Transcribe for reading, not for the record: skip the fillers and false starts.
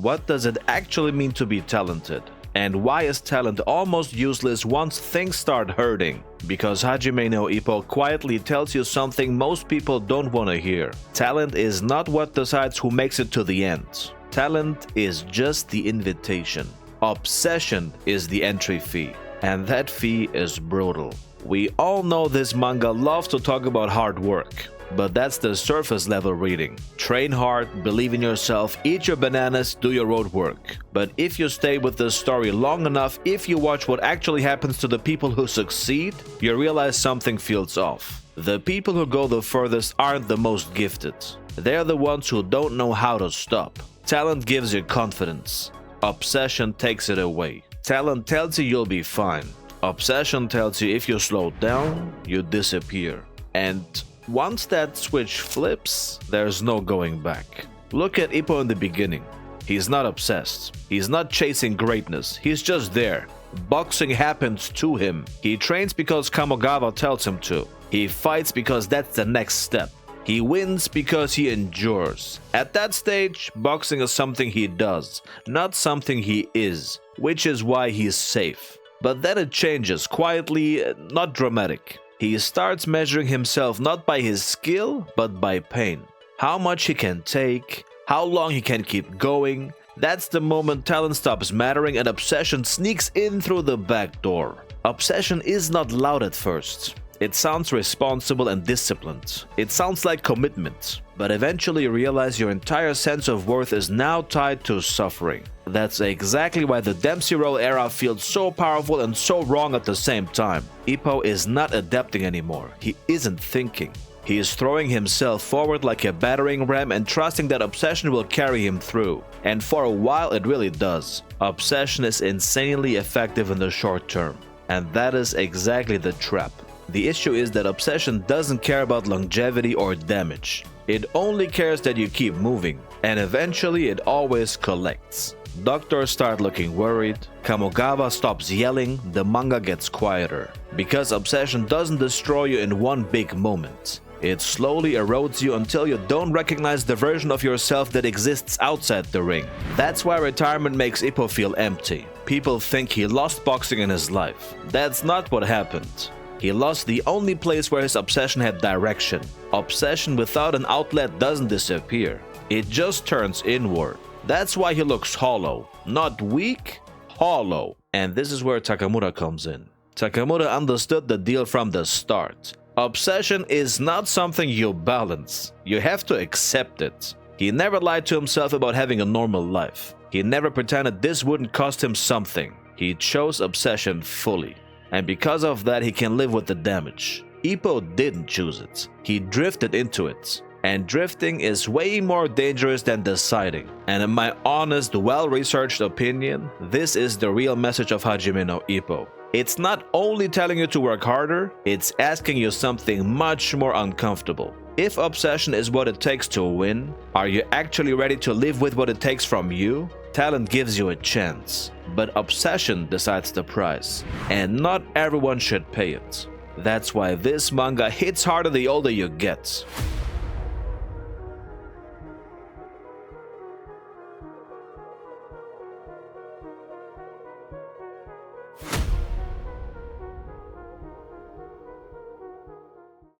What does it actually mean to be talented? And why is talent almost useless once things start hurting? Because Hajime no Ippo quietly tells you something most people don't want to hear. Talent is not what decides who makes it to the end. Talent is just the invitation. Obsession is the entry fee. And that fee is brutal. We all know this manga loves to talk about hard work. But that's the surface level reading. Train hard, believe in yourself, eat your bananas, do your road work. But if you stay with this story long enough, if you watch what actually happens to the people who succeed, you realize something feels off. The people who go the furthest aren't the most gifted. They're the ones who don't know how to stop. Talent gives you confidence. Obsession takes it away. Talent tells you you'll be fine. Obsession tells you if you slow down, you disappear. And once that switch flips, there's no going back. Look at Ippo in the beginning. He's not obsessed. He's not chasing greatness. He's just there. Boxing happens to him. He trains because Kamogawa tells him to. He fights because that's the next step. He wins because he endures. At that stage, boxing is something he does, not something he is, which is why he's safe. But then it changes, quietly, not dramatic. He starts measuring himself not by his skill, but by pain. How much he can take, how long he can keep going. That's the moment talent stops mattering and obsession sneaks in through the back door. Obsession is not loud at first. It sounds responsible and disciplined. It sounds like commitment. But eventually you realize your entire sense of worth is now tied to suffering. That's exactly why the Dempsey Roll era feels so powerful and so wrong at the same time. Ippo is not adapting anymore. He isn't thinking. He is throwing himself forward like a battering ram and trusting that obsession will carry him through. And for a while it really does. Obsession is insanely effective in the short term. And that is exactly the trap. The issue is that obsession doesn't care about longevity or damage. It only cares that you keep moving, and eventually it always collects. Doctors start looking worried, Kamogawa stops yelling, the manga gets quieter. Because obsession doesn't destroy you in one big moment. It slowly erodes you until you don't recognize the version of yourself that exists outside the ring. That's why retirement makes Ippo feel empty. People think he lost boxing in his life. That's not what happened. He lost the only place where his obsession had direction. Obsession without an outlet doesn't disappear. It just turns inward. That's why he looks hollow. Not weak, hollow. And this is where Takamura comes in. Takamura understood the deal from the start. Obsession is not something you balance. You have to accept it. He never lied to himself about having a normal life. He never pretended this wouldn't cost him something. He chose obsession fully. And because of that, he can live with the damage. Ippo didn't choose it. He drifted into it. And drifting is way more dangerous than deciding. And in my honest, well-researched opinion, this is the real message of Hajime no Ippo. It's not only telling you to work harder, it's asking you something much more uncomfortable. If obsession is what it takes to win, are you actually ready to live with what it takes from you? Talent gives you a chance, but obsession decides the price, and not everyone should pay it. That's why this manga hits harder the older you get.